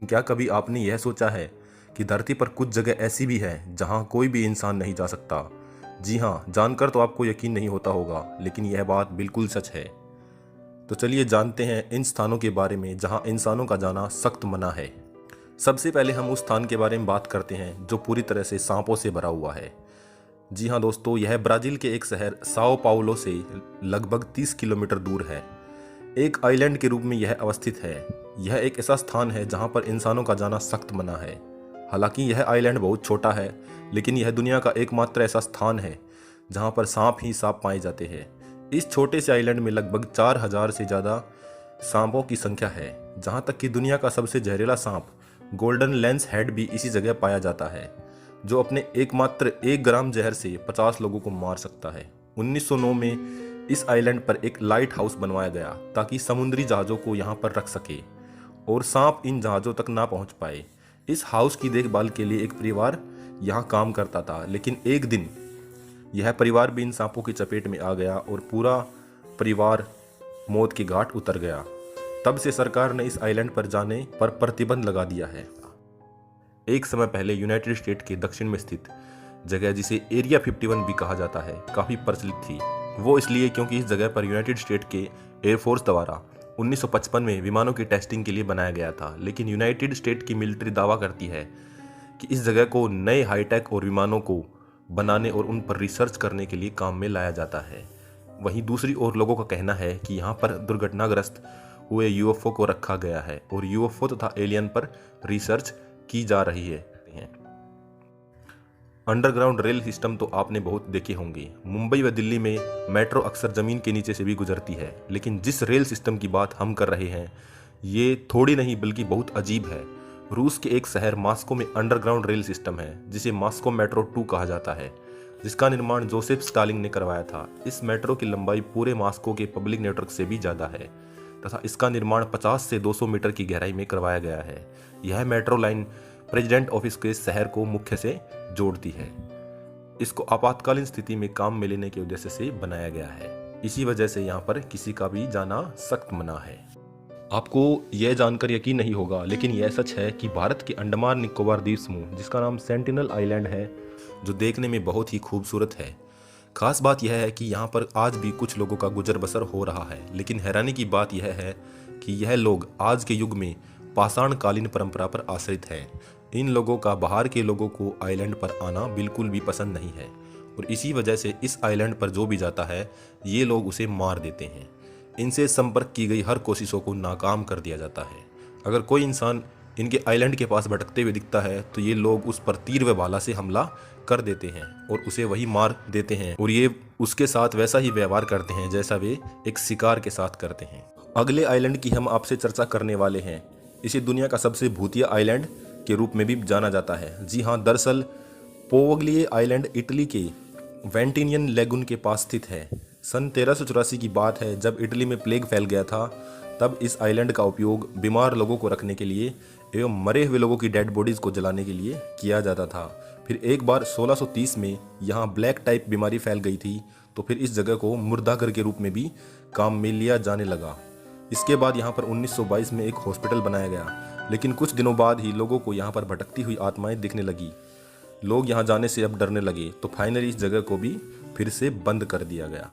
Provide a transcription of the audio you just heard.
क्या कभी आपने यह सोचा है कि धरती पर कुछ जगह ऐसी भी है जहां कोई भी इंसान नहीं जा सकता? जी हाँ, जानकर तो आपको यकीन नहीं होता होगा, लेकिन यह बात बिल्कुल सच है। तो चलिए जानते हैं इन स्थानों के बारे में जहां इंसानों का जाना सख्त मना है। सबसे पहले हम उस स्थान के बारे में बात करते हैं जो पूरी तरह से सांपों से भरा हुआ है। जी हाँ दोस्तों, यह ब्राजील के एक शहर साओ पाउलो से लगभग 30 किलोमीटर दूर है। एक आइलैंड के रूप में यह अवस्थित है। यह एक ऐसा स्थान है जहां पर इंसानों का जाना सख्त मना है। हालांकि यह आइलैंड बहुत छोटा है, लेकिन यह दुनिया का एकमात्र ऐसा स्थान है जहां पर सांप ही सांप पाए जाते हैं। इस छोटे से आइलैंड में लगभग 4000 से ज़्यादा सांपों की संख्या है। जहां तक कि दुनिया का सबसे जहरीला सांप गोल्डन लेंस हेड भी इसी जगह पाया जाता है, जो अपने एकमात्र 1 ग्राम जहर से 50 लोगों को मार सकता है। 1909 में इस आइलैंड पर एक लाइट हाउस बनवाया गया ताकि समुद्री जहाज़ों को यहाँ पर रख सके और सांप इन जहाज़ों तक ना पहुँच पाए। इस हाउस की देखभाल के लिए एक परिवार यहाँ काम करता था, लेकिन एक दिन यह परिवार भी इन सांपों की चपेट में आ गया और पूरा परिवार मौत की घाट उतर गया। तब से सरकार ने इस आइलैंड पर जाने पर प्रतिबंध लगा दिया है। एक समय पहले यूनाइटेड स्टेट के दक्षिण में स्थित जगह, जिसे एरिया 51 भी कहा जाता है, काफ़ी प्रचलित थी। वो इसलिए क्योंकि इस जगह पर यूनाइटेड स्टेट के एयरफोर्स द्वारा 1955 में विमानों की टेस्टिंग के लिए बनाया गया था। लेकिन यूनाइटेड स्टेट की मिलिट्री दावा करती है कि इस जगह को नए हाईटेक और विमानों को बनाने और उन पर रिसर्च करने के लिए काम में लाया जाता है। वहीं दूसरी ओर लोगों का कहना है कि यहाँ पर दुर्घटनाग्रस्त हुए यूएफओ को रखा गया है और यूएफओ तथा एलियन पर रिसर्च की जा रही है। अंडरग्राउंड रेल सिस्टम तो आपने बहुत देखे होंगे। मुंबई व दिल्ली में मेट्रो अक्सर ज़मीन के नीचे से भी गुजरती है, लेकिन जिस रेल सिस्टम की बात हम कर रहे हैं ये थोड़ी नहीं बल्कि बहुत अजीब है। रूस के एक शहर मॉस्को में अंडरग्राउंड रेल सिस्टम है, जिसे मॉस्को मेट्रो 2 कहा जाता है, जिसका निर्माण जोसेफ स्टालिन ने करवाया था। इस मेट्रो की लंबाई पूरे मॉस्को के पब्लिक नेटवर्क से भी ज़्यादा है तथा इसका निर्माण 50 से 200 मीटर की गहराई में करवाया गया है। यह मेट्रो लाइन प्रेसिडेंट ऑफिस के शहर को मुख्य से जोड़ती है। इसको आपातकालीन स्थिति में काम में लेने के उद्देश्य से बनाया गया है। इसी वजह से यहाँ पर किसी का भी जाना सख्त मना है। आपको यह जानकर यकीन नहीं होगा, लेकिन यह सच है कि भारत के अंडमान निकोबार द्वीप समूह, जिसका नाम सेंटिनल आइलैंड है, जो देखने में बहुत ही खूबसूरत है। खास बात यह है कि यहाँ पर आज भी कुछ लोगों का गुजर बसर हो रहा है, लेकिन हैरानी की बात यह है कि यह लोग आज के युग में पाषाणकालीन परंपरा पर आश्रित हैं। इन लोगों का बाहर के लोगों को आइलैंड पर आना बिल्कुल भी पसंद नहीं है और इसी वजह से इस आइलैंड पर जो भी जाता है ये लोग उसे मार देते हैं। इनसे संपर्क की गई हर कोशिशों को नाकाम कर दिया जाता है। अगर कोई इंसान इनके आइलैंड के पास भटकते हुए दिखता है तो ये लोग उस पर तीर व भाला से हमला कर देते हैं और उसे वही मार देते हैं और ये उसके साथ वैसा ही व्यवहार करते हैं जैसा वे एक शिकार के साथ करते हैं। अगले आइलैंड की हम आपसे चर्चा करने वाले हैं। इसे दुनिया का सबसे भूतिया आइलैंड के रूप में भी जाना जाता है। जी हाँ, दरअसल पोवग्लिए आइलैंड इटली के वेंटिनियन लेगुन के पास स्थित है। सन 1384 की बात है, जब इटली में प्लेग फैल गया था, तब इस आइलैंड का उपयोग बीमार लोगों को रखने के लिए एवं मरे हुए लोगों की डेड बॉडीज़ को जलाने के लिए किया जाता था। फिर एक बार 1630 में यहाँ ब्लैक टाइप बीमारी फैल गई थी, तो फिर इस जगह को मुर्दाघर के रूप में भी काम में लिया जाने लगा। इसके बाद यहाँ पर 1922 में एक हॉस्पिटल बनाया गया, लेकिन कुछ दिनों बाद ही लोगों को यहाँ पर भटकती हुई आत्माएं दिखने लगी। लोग यहाँ जाने से अब डरने लगे, तो फाइनली इस जगह को भी फिर से बंद कर दिया गया।